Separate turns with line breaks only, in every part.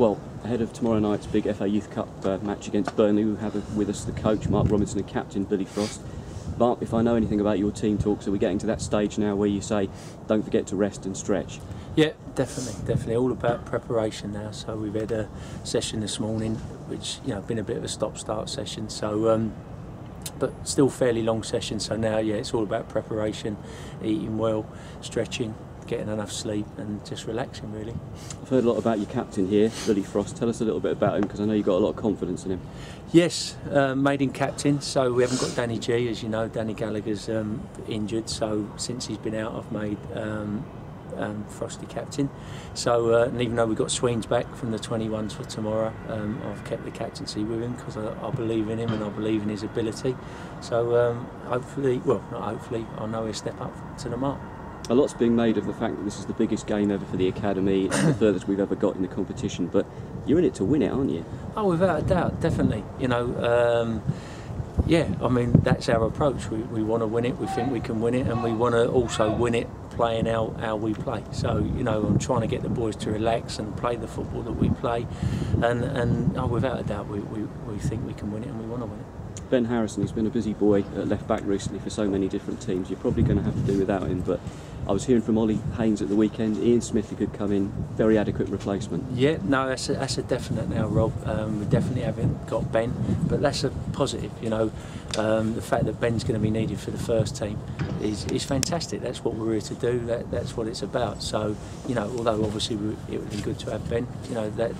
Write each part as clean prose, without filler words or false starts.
Well, ahead of tomorrow night's big FA Youth Cup match against Burnley, we have with us the coach, Mark Robinson, and captain, Billy Frost. Mark, if I know anything about your team talks, are we getting to that stage now where you say, don't forget to rest and stretch?
Yeah, definitely. All about preparation now. So we've had a session this morning, which been a bit of a stop-start session. So, but still fairly long session. So now, yeah, it's all about preparation, eating well, stretching, getting enough sleep, and just relaxing really.
I've heard a lot about your captain here, Billy Frost. Tell us a little bit about him, because I know you've got a lot of confidence in him.
Yes, made him captain. So we haven't got Danny G, as you know. Danny Gallagher's injured. So since he's been out, I've made Frosty captain. So and even though we've got Sweens back from the 21s for tomorrow, I've kept the captaincy with him because I believe in him and I believe in his ability. So hopefully, well, not hopefully, I know he'll step up to the mark.
A lot's being made of the fact that this is the biggest game ever for the academy. It's the furthest we've ever got in the competition, but you're in it to win it, aren't you?
Oh, without a doubt, definitely. Yeah, I mean, that's our approach. We want to win it, we think we can win it, and we want to also win it playing out how we play. So, I'm trying to get the boys to relax and play the football that we play, and without a doubt, we think we can win it and we want to win it.
Ben Harrison, he's been a busy boy at left back recently for so many different teams. You're probably going to have to do without him, but I was hearing from Ollie Haynes at the weekend, Ian Smith, who could come in, very adequate replacement.
Yeah, no, that's a definite now, Rob. We definitely haven't got Ben, but that's a positive, the fact that Ben's going to be needed for the first team is fantastic. That's what we're here to do, that's what it's about. So, although obviously it would be good to have Ben,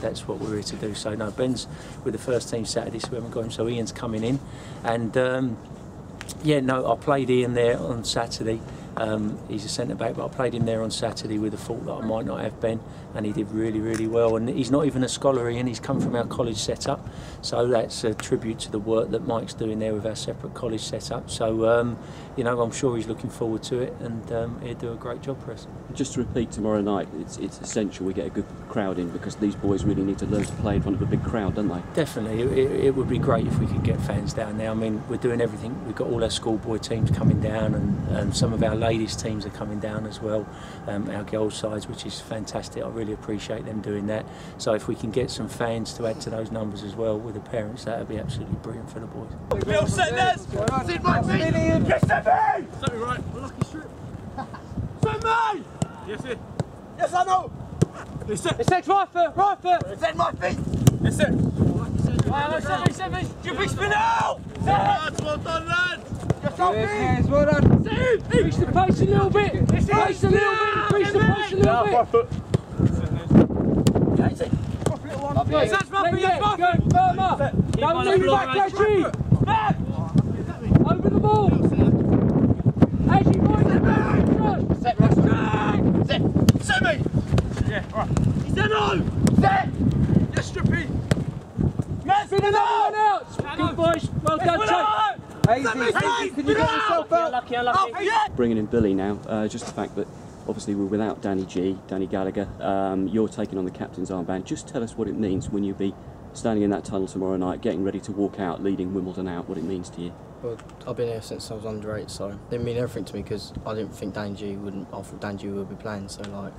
that's what we're here to do. So, no, Ben's with the first team Saturday, so we haven't got him, so Ian's coming in. And, I played Ian there on Saturday. He's a centre-back, but I played him there on Saturday with the thought that I might not have Ben, and he did really, really well. And he's not even a scholar, Ian, he's come from our college setup, so that's a tribute to the work that Mike's doing there with our separate college setup. So, I'm sure he's looking forward to it, and he'll do a great job for us. Just to repeat, tomorrow night, it's essential we get a good crowd in, because these boys really need to learn to play in front of a big crowd, don't they? Definitely, it would be great if we could get fans down there. I mean, we're doing everything. We've got all our schoolboy teams coming down, and some of our ladies teams are coming down as well, our girls sides, which is fantastic. I really appreciate them doing that. So if we can get some fans to add to those numbers as well with the parents, that would be absolutely brilliant for the boys.
Bill, set this! Sit my feet! Yes, set me! Set me right. Lucky strip. Set me! Yes, it. Yes, I know! It's set. It's set, right foot! It's set my feet! It's set. Set me! You big spin out! Set! Well done, lads! Yes, well done. Increase the pace a little bit. Increase the pace a little bit. 5 foot. That's my feet. Go firmer. Don't leave it back, Reggie. Over the ball. As you point. Set me. Yeah, right. He's done on. Set. Yes, Strippy. Spin another one out. Good boys. Well done, Chuck. Easy. Can you get yourself up? Unlucky.
Bringing in Billy now, just the fact that obviously we're without Danny G, Danny Gallagher, you're taking on the captain's armband. Just tell us what it means when you be standing in that tunnel tomorrow night, getting ready to walk out, leading Wimbledon out, what it means to you.
Well, I've been here since I was under 8, so it didn't mean everything to me, because I didn't think Danny G I thought Danny G would be playing, so like,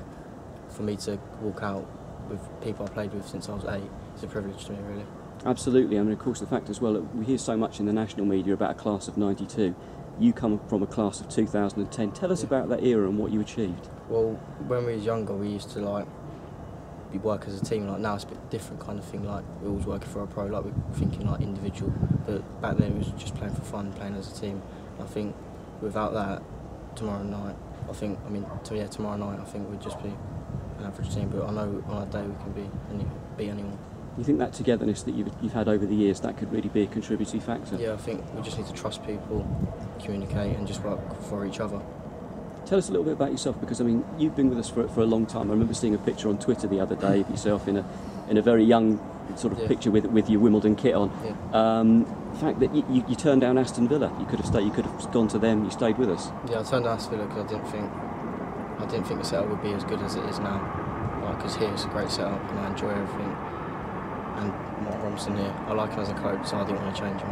for me to walk out with people I played with since I was 8, it's a privilege to me, really.
Absolutely. I mean, of course, the fact as well that we hear so much in the national media about a class of '92. You come from a class of 2010. Tell us about that era and what you achieved.
Well, when we was younger, we used to work as a team. Like now, it's a bit different kind of thing. Like we're always working for a pro. Like we're thinking like individual. But back then, it was just playing for fun, playing as a team. I think without that, tomorrow night, tomorrow night, I think we'd just be an average team. But I know on a day we can beat anyone.
You think that togetherness that you've had over the years, that could really be a contributing factor?
Yeah, I think we just need to trust people, communicate and just work for each other.
Tell us a little bit about yourself, because I mean, you've been with us for a long time. I remember seeing a picture on Twitter the other day of yourself in a very young sort of picture with your Wimbledon kit on. Yeah. The fact that you turned down Aston Villa, you could have stayed, you could have gone to them, you stayed with us.
Yeah, I turned down Aston Villa because I didn't think the setup would be as good as it is now. Because here it's a great setup and I enjoy everything. And Mark Robinson here, I like him as a coach, so I didn't want to change him.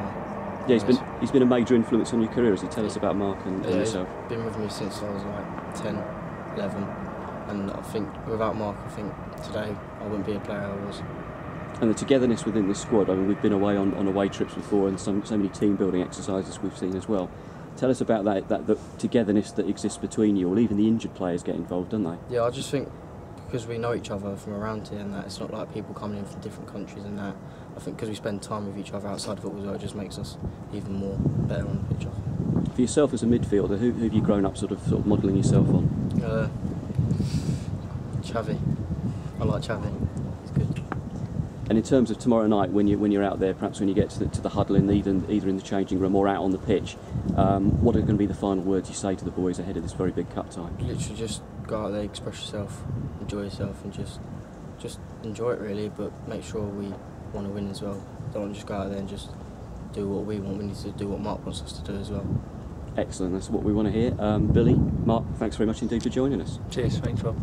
Yeah, he's been a major influence on your career, as you tell us about Mark and yourself.
He's been with me since I was like 10, 11, And I think without Mark, I think today I wouldn't be a player I was.
And the togetherness within this squad, I mean, we've been away on away trips before, and so many team building exercises we've seen as well. Tell us about the togetherness that exists between you all. Even the injured players get involved, don't they?
Yeah, I just think because we know each other from around here and that, it's not like people coming in from different countries and that. I think because we spend time with each other outside of football, it just makes us even more better on the pitch.
For yourself as a midfielder, who have you grown up sort of modelling yourself on?
Xavi. I like Xavi. He's good.
And in terms of tomorrow night, when you're out there, perhaps when you get to the huddle, either in the changing room or out on the pitch, what are going to be the final words you say to the boys ahead of this very big cup time?
Literally just go out there, express yourself, enjoy yourself, and just enjoy it really. But make sure we want to win as well. Don't want to just go out there and just do what we want. We need to do what Mark wants us to do as well.
Excellent. That's what we want to hear. Billy, Mark, thanks very much indeed for joining us.
Cheers. Thanks, Rob.